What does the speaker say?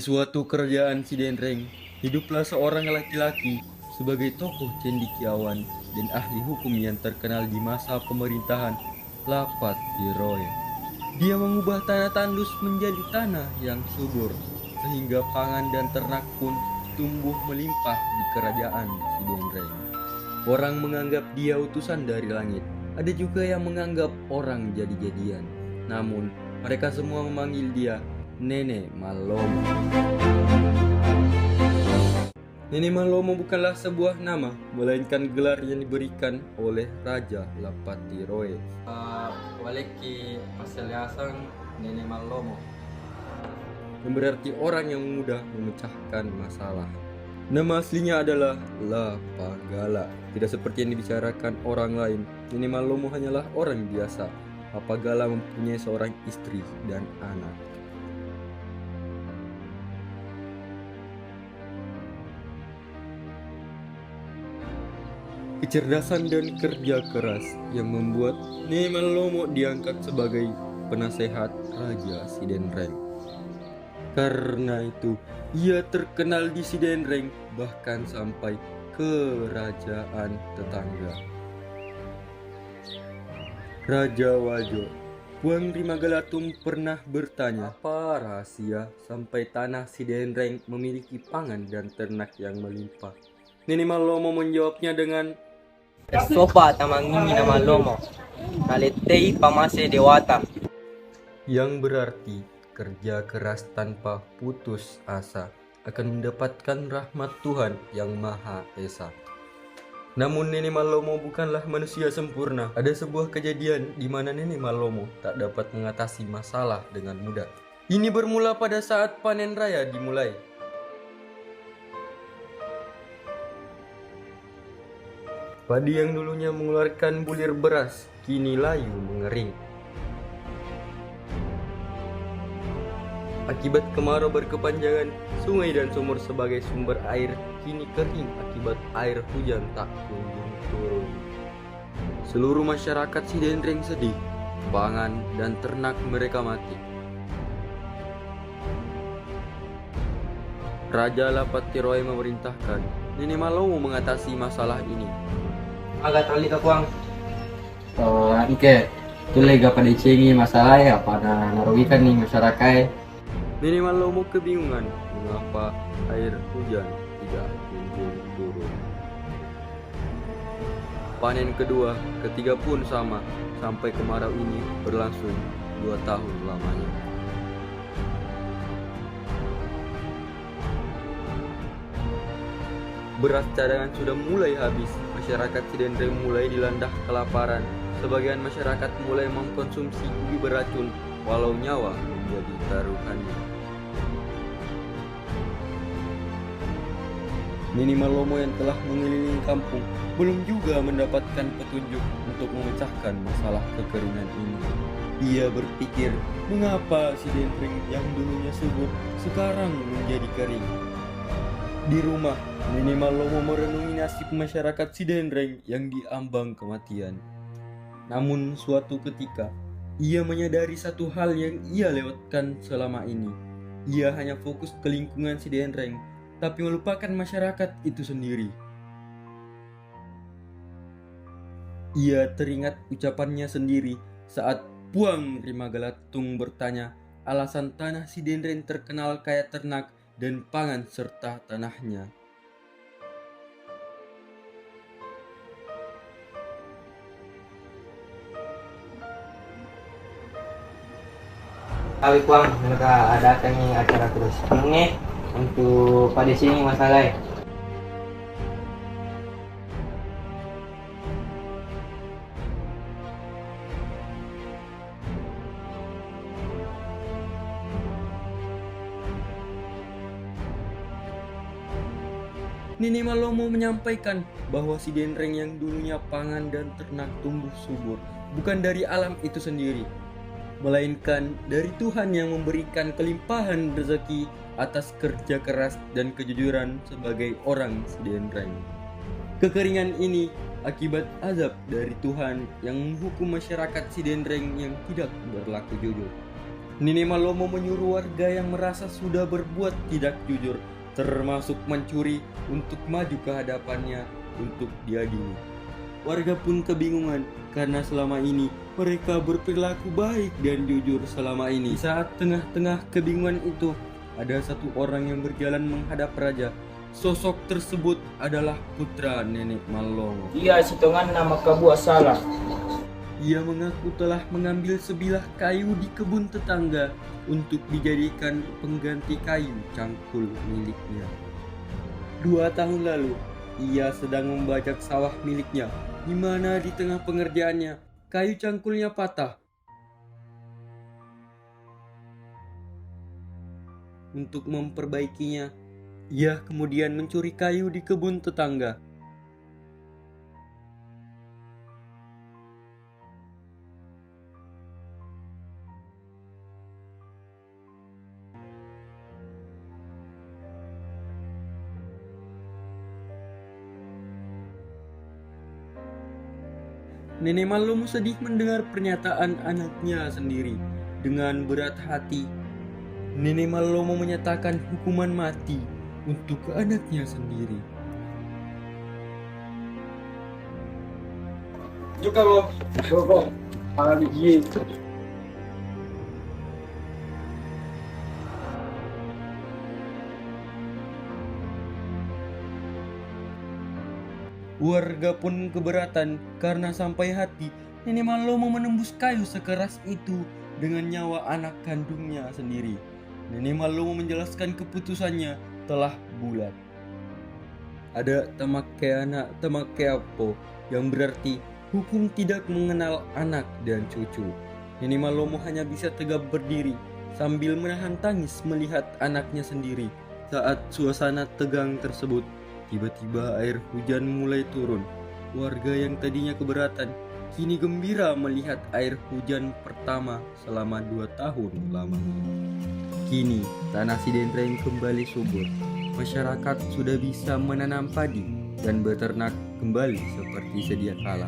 Di suatu kerajaan Sidenreng, hiduplah seorang laki-laki sebagai tokoh cendekiawan dan ahli hukum yang terkenal di masa pemerintahan Lapat Tiroe. Dia mengubah tanah tandus menjadi tanah yang subur, sehingga pangan dan ternak pun tumbuh melimpah di kerajaan Sidenreng. Orang menganggap dia utusan dari langit, ada juga yang menganggap orang jadi-jadian. Namun, mereka semua memanggil dia Nenek Malomo. Nenek Malomo bukanlah sebuah nama, melainkan gelar yang diberikan oleh Raja Lapatiroe. Waleki pasaliasang Nenek Malomo. Yang berarti orang yang mudah memecahkan masalah. Nama aslinya adalah Lapagala. Tidak seperti yang dibicarakan orang lain, Nenek Malomo hanyalah orang biasa. Lapagala mempunyai seorang istri dan anak. Kecerdasan dan kerja keras yang membuat Nenek Malomo diangkat sebagai penasehat Raja Sidenreng. Karena itu, ia terkenal di Sidenreng bahkan sampai kerajaan tetangga. Raja Wajo, Puang Rimagalatum pernah bertanya, apa rahasia sampai tanah Sidenreng memiliki pangan dan ternak yang melimpah? Nenek Malomo menjawabnya dengan Sopa tamangingi na Malomo. Kalitei pamase dewata. yang berarti kerja keras tanpa putus asa akan mendapatkan rahmat Tuhan yang Maha Esa. Namun Nenek Malomo bukanlah manusia sempurna. Ada sebuah kejadian di mana Nenek Malomo tak dapat mengatasi masalah dengan mudah. Ini bermula pada saat panen raya dimulai. Padi yang dulunya mengeluarkan bulir beras, kini layu mengering. Akibat kemarau berkepanjangan, sungai dan sumur sebagai sumber air kini kering akibat air hujan tak kunjung turun. Seluruh masyarakat Sidenreng sedih, pangan dan ternak mereka mati. Raja Lapatiroe memerintahkan Nenek Malomo mengatasi masalah ini. Agak tali ka kuang. Ike, tulay ga padicingi masalah ya pada narugikan nih masyarakat. Nenek Malomo kebingungan mengapa air hujan tidak kunjung turun. Panen kedua, ketiga pun sama, sampai kemarau ini berlangsung 2 tahun lamanya. Beras cadangan sudah mulai habis, masyarakat Sidenreng mulai dilanda kelaparan. Sebagian masyarakat mulai mengkonsumsi ubi beracun, walau nyawa menjadi taruhannya. Nenek Malomo yang telah mengelilingi kampung belum juga mendapatkan petunjuk untuk memecahkan masalah kekeringan ini. Ia berpikir, mengapa Sidenreng yang dulunya subur sekarang menjadi kering? Di rumah, Nenek Malomo merenungi nasib masyarakat Sidenreng yang diambang kematian. Namun suatu ketika, ia menyadari satu hal yang ia lewatkan selama ini. Ia hanya fokus ke lingkungan Sidenreng, tapi melupakan masyarakat itu sendiri. Ia teringat ucapannya sendiri saat Puang Rimagalatung bertanya alasan tanah Sidenreng terkenal kaya ternak dan pangan serta tanahnya. Kami kuang mereka adakan yang acara terus. Ini untuk pada sini masalah. Nenek Malomo menyampaikan bahwa Sidenreng yang dulunya pangan dan ternak tumbuh subur bukan dari alam itu sendiri, melainkan dari Tuhan yang memberikan kelimpahan rezeki atas kerja keras dan kejujuran sebagai orang Sidenreng. Kekeringan ini akibat azab dari Tuhan yang menghukum masyarakat Sidenreng yang tidak berlaku jujur. Nenek Malomo menyuruh warga yang merasa sudah berbuat tidak jujur, termasuk mencuri, untuk maju ke hadapannya untuk diadili. Warga pun kebingungan karena selama ini mereka berperilaku baik dan jujur selama ini. Saat tengah-tengah kebingungan itu, ada satu orang yang berjalan menghadap raja. Sosok tersebut adalah putra Nenek Malomo. Iya, sitongan nama kabuat salah. Ia mengaku telah mengambil sebilah kayu di kebun tetangga untuk dijadikan pengganti kayu cangkul miliknya. 2 tahun lalu, ia sedang membajak sawah miliknya, di mana di tengah pengerjaannya, kayu cangkulnya patah. Untuk memperbaikinya, ia kemudian mencuri kayu di kebun tetangga. Nenek Malomo sedih mendengar pernyataan anaknya sendiri. Dengan berat hati, Nenek Malomo menyatakan hukuman mati untuk anaknya sendiri. Juga lo, bro, para biji. Warga pun keberatan karena sampai hati Nenek Malomo menembus kayu sekeras itu dengan nyawa anak kandungnya sendiri. Nenek Malomo menjelaskan keputusannya telah bulat. Ada tamake anak tamake apo, yang berarti hukum tidak mengenal anak dan cucu. Nenek Malomo hanya bisa tegap berdiri sambil menahan tangis melihat anaknya sendiri. Saat suasana tegang tersebut, tiba-tiba air hujan mulai turun. Warga yang tadinya keberatan kini gembira melihat air hujan pertama selama 2 tahun lamanya. Kini tanah Sidenreng kembali subur. Masyarakat sudah bisa menanam padi dan beternak kembali seperti sedia kala.